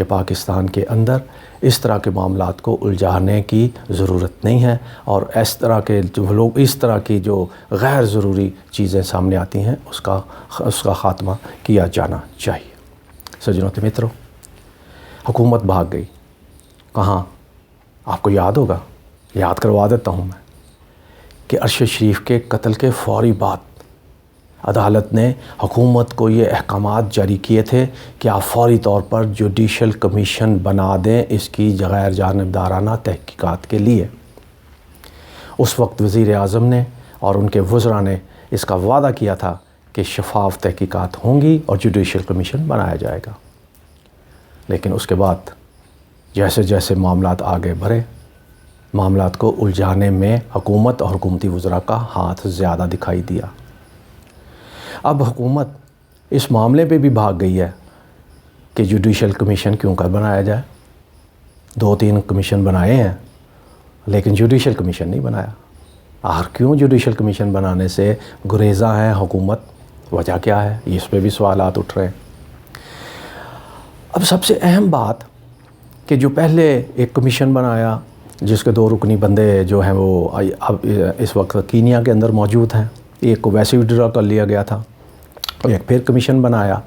کہ پاکستان کے اندر اس طرح کے معاملات کو الجھانے کی ضرورت نہیں ہے، اور اس طرح کے جو لوگ اس طرح کی جو غیر ضروری چیزیں سامنے آتی ہیں اس کا خاتمہ کیا جانا چاہیے۔ سجنوں و متروں، حکومت بھاگ گئی کہاں؟ آپ کو یاد ہوگا، یاد کروا دیتا ہوں میں کہ ارشد شریف کے قتل کے فوری بعد عدالت نے حکومت کو یہ احکامات جاری کیے تھے کہ آپ فوری طور پر جوڈیشل کمیشن بنا دیں اس کی غیر جانبدارانہ تحقیقات کے لیے۔ اس وقت وزیر اعظم نے اور ان کے وزراء نے اس کا وعدہ کیا تھا کہ شفاف تحقیقات ہوں گی اور جوڈیشل کمیشن بنایا جائے گا، لیکن اس کے بعد جیسے جیسے معاملات آگے بڑھے، معاملات کو الجھانے میں حکومت اور حکومتی وزراء کا ہاتھ زیادہ دکھائی دیا۔ اب حکومت اس معاملے پہ بھی بھاگ گئی ہے کہ جوڈیشل کمیشن کیوں کر بنایا جائے۔ 2-3 کمیشن بنائے ہیں لیکن جوڈیشل کمیشن نہیں بنایا۔ آخر کیوں جوڈیشل کمیشن بنانے سے گریزاں ہے حکومت؟ وجہ کیا ہے؟ اس پہ بھی سوالات اٹھ رہے ہیں۔ اب سب سے اہم بات کہ جو پہلے ایک کمیشن بنایا جس کے 2 رکنی بندے جو ہیں وہ اب اس وقت کینیا کے اندر موجود ہیں، ایک کو ویسے وڈرا کر لیا گیا تھا، ایک پھر کمیشن بنایا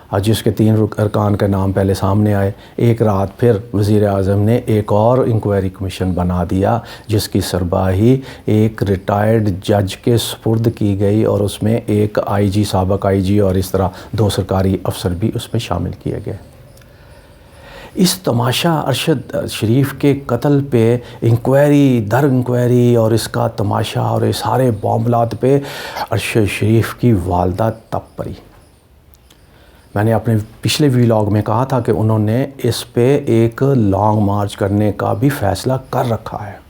اور جس کے 3 ارکان کے نام پہلے سامنے آئے۔ ایک رات پھر وزیر اعظم نے ایک اور انکوائری کمیشن بنا دیا جس کی سربراہی ایک ریٹائرڈ جج کے سپرد کی گئی، اور اس میں ایک IG، سابق IG اور اس طرح 2 سرکاری افسر بھی اس میں شامل کیے گئے۔ اس تماشا ارشد شریف کے قتل پہ انکوائری در انکوائری اور اس کا تماشا اور اس سارے معاملات پہ ارشد شریف کی والدہ تب پڑی۔ میں نے اپنے پچھلے ویلاگ میں کہا تھا کہ انہوں نے اس پہ ایک لانگ مارچ کرنے کا بھی فیصلہ کر رکھا ہے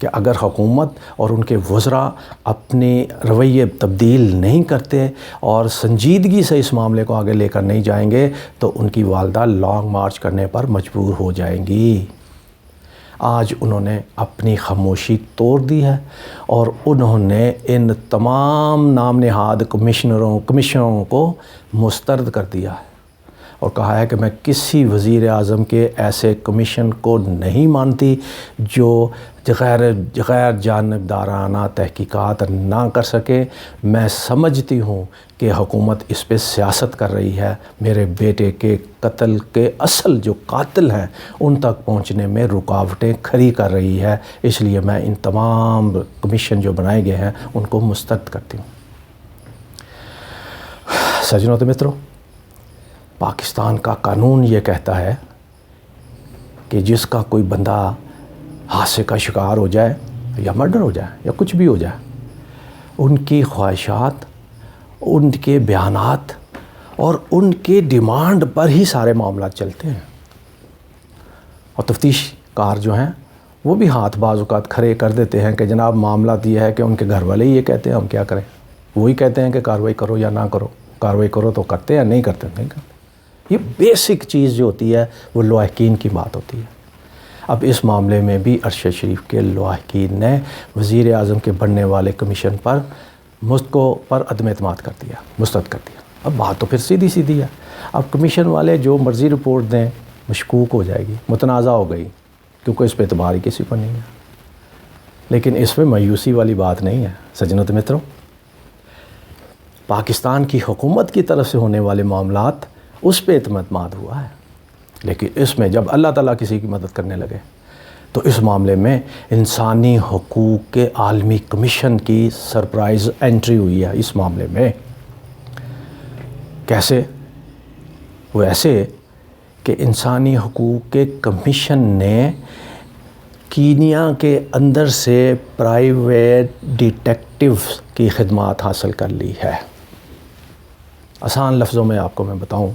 کہ اگر حکومت اور ان کے وزراء اپنے رویے تبدیل نہیں کرتے اور سنجیدگی سے اس معاملے کو آگے لے کر نہیں جائیں گے تو ان کی والدہ لانگ مارچ کرنے پر مجبور ہو جائیں گی۔ آج انہوں نے اپنی خاموشی توڑ دی ہے اور انہوں نے ان تمام نام نہاد کمیشنروں کو مسترد کر دیا ہے اور کہا ہے کہ میں کسی وزیر اعظم کے ایسے کمیشن کو نہیں مانتی جو غیر جانبدارانہ تحقیقات نہ کر سکے۔ میں سمجھتی ہوں کہ حکومت اس پہ سیاست کر رہی ہے، میرے بیٹے کے قتل کے اصل جو قاتل ہیں ان تک پہنچنے میں رکاوٹیں کھڑی کر رہی ہے، اس لیے میں ان تمام کمیشن جو بنائے گئے ہیں ان کو مسترد کرتی ہوں۔ سجنوں و متروں، پاکستان کا قانون یہ کہتا ہے کہ جس کا کوئی بندہ حادثے کا شکار ہو جائے یا مرڈر ہو جائے یا کچھ بھی ہو جائے، ان کی خواہشات، ان کے بیانات اور ان کے ڈیمانڈ پر ہی سارے معاملات چلتے ہیں، اور تفتیش کار جو ہیں وہ بھی ہاتھ بعض اوقات کھڑے کر دیتے ہیں کہ جناب معاملات یہ ہے کہ ان کے گھر والے ہی یہ کہتے ہیں، ہم کیا کریں؟ وہی کہتے ہیں کہ کارروائی کرو یا نہ کرو، کارروائی کرو تو کرتے ہیں، نہیں کرتے نہیں کرتے۔ یہ بیسک چیز جو ہوتی ہے وہ لواحقین کی بات ہوتی ہے۔ اب اس معاملے میں بھی ارشد شریف کے لواحقین نے وزیر اعظم کے بننے والے کمیشن پر عدم اعتماد کر دیا، مسترد کر دیا۔ اب بات تو پھر سیدھی ہے، اب کمیشن والے جو مرضی رپورٹ دیں مشکوک ہو جائے گی، متنازع ہو گئی، کیونکہ اس پہ اعتبار ہی کسی کو نہیں ہے۔ لیکن اس میں مایوسی والی بات نہیں ہے سجنوں و متروں۔ پاکستان کی حکومت کی طرف سے ہونے والے معاملات اس پہ اعتماد ہوا ہے، لیکن اس میں جب اللہ تعالیٰ کسی کی مدد کرنے لگے تو اس معاملے میں انسانی حقوق کے عالمی کمیشن کی سرپرائز انٹری ہوئی ہے اس معاملے میں۔ کیسے؟ وہ ایسے کہ انسانی حقوق کے کمیشن نے کینیا کے اندر سے پرائیویٹ ڈیٹیکٹیوز کی خدمات حاصل کر لی ہے۔ آسان لفظوں میں آپ کو میں بتاؤں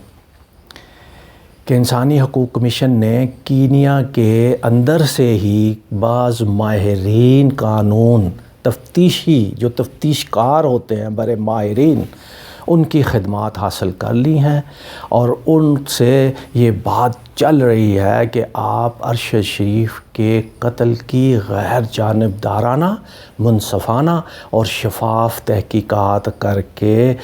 کہ انسانی حقوق کمیشن نے کینیا کے اندر سے ہی بعض ماہرین قانون جو تفتیش کار ہوتے ہیں، بڑے ماہرین، ان کی خدمات حاصل کر لی ہیں، اور ان سے یہ بات چل رہی ہے کہ آپ ارشد شریف کے قتل کی غیر جانبدارانہ، منصفانہ اور شفاف تحقیقات کر کے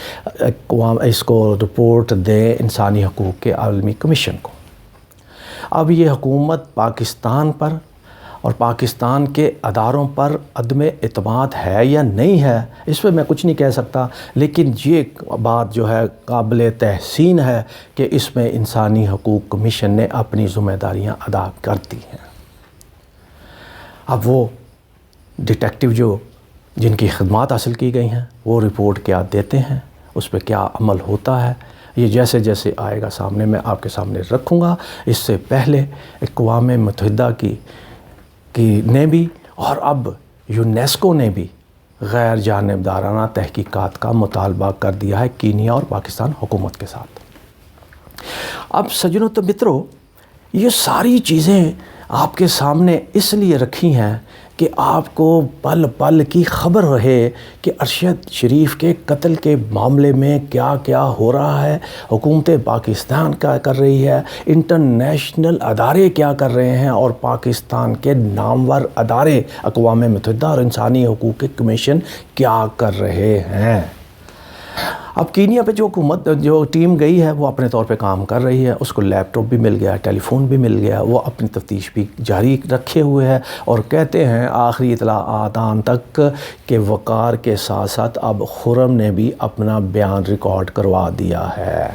اس کو رپورٹ دیں انسانی حقوق کے عالمی کمیشن کو۔ اب یہ حکومت پاکستان پر اور پاکستان کے اداروں پر عدم اعتماد ہے یا نہیں ہے، اس پہ میں کچھ نہیں کہہ سکتا، لیکن یہ بات جو ہے قابل تحسین ہے کہ اس میں انسانی حقوق کمیشن نے اپنی ذمہ داریاں ادا کر دی ہیں۔ اب وہ ڈیٹیکٹیو جن کی خدمات حاصل کی گئی ہیں وہ رپورٹ کیا دیتے ہیں، اس پہ کیا عمل ہوتا ہے، یہ جیسے جیسے آئے گا سامنے میں آپ کے سامنے رکھوں گا۔ اس سے پہلے اقوام متحدہ نے بھی اور اب یونیسکو نے بھی غیر جانبدارانہ تحقیقات کا مطالبہ کر دیا ہے کینیا اور پاکستان حکومت کے ساتھ۔ اب سجنوں تو مترو، یہ ساری چیزیں آپ کے سامنے اس لیے رکھی ہیں کہ آپ کو پل پل کی خبر رہے کہ ارشد شریف کے قتل کے معاملے میں کیا کیا ہو رہا ہے، حکومت پاکستان کیا کر رہی ہے، انٹرنیشنل ادارے کیا کر رہے ہیں، اور پاکستان کے نامور ادارے اقوام متحدہ اور انسانی حقوق کے کمیشن کیا کر رہے ہیں۔ اب کینیا پہ جو ٹیم گئی ہے وہ اپنے طور پہ کام کر رہی ہے، اس کو لیپ ٹاپ بھی مل گیا، ٹیلی فون بھی مل گیا، وہ اپنی تفتیش بھی جاری رکھے ہوئے ہے، اور کہتے ہیں آخری اطلاعات آن تک کہ وقار کے ساتھ ساتھ اب خرم نے بھی اپنا بیان ریکارڈ کروا دیا ہے۔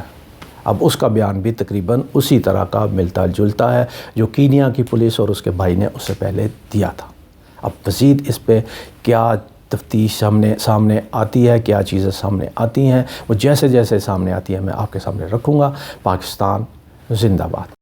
اب اس کا بیان بھی تقریباً اسی طرح کا ملتا جلتا ہے جو کینیا کی پولیس اور اس کے بھائی نے اس سے پہلے دیا تھا۔ اب مزید اس پہ کیا تفتیش سامنے آتی ہے، کیا چیزیں سامنے آتی ہیں، وہ جیسے جیسے سامنے آتی ہیں میں آپ کے سامنے رکھوں گا۔ پاکستان زندہ باد۔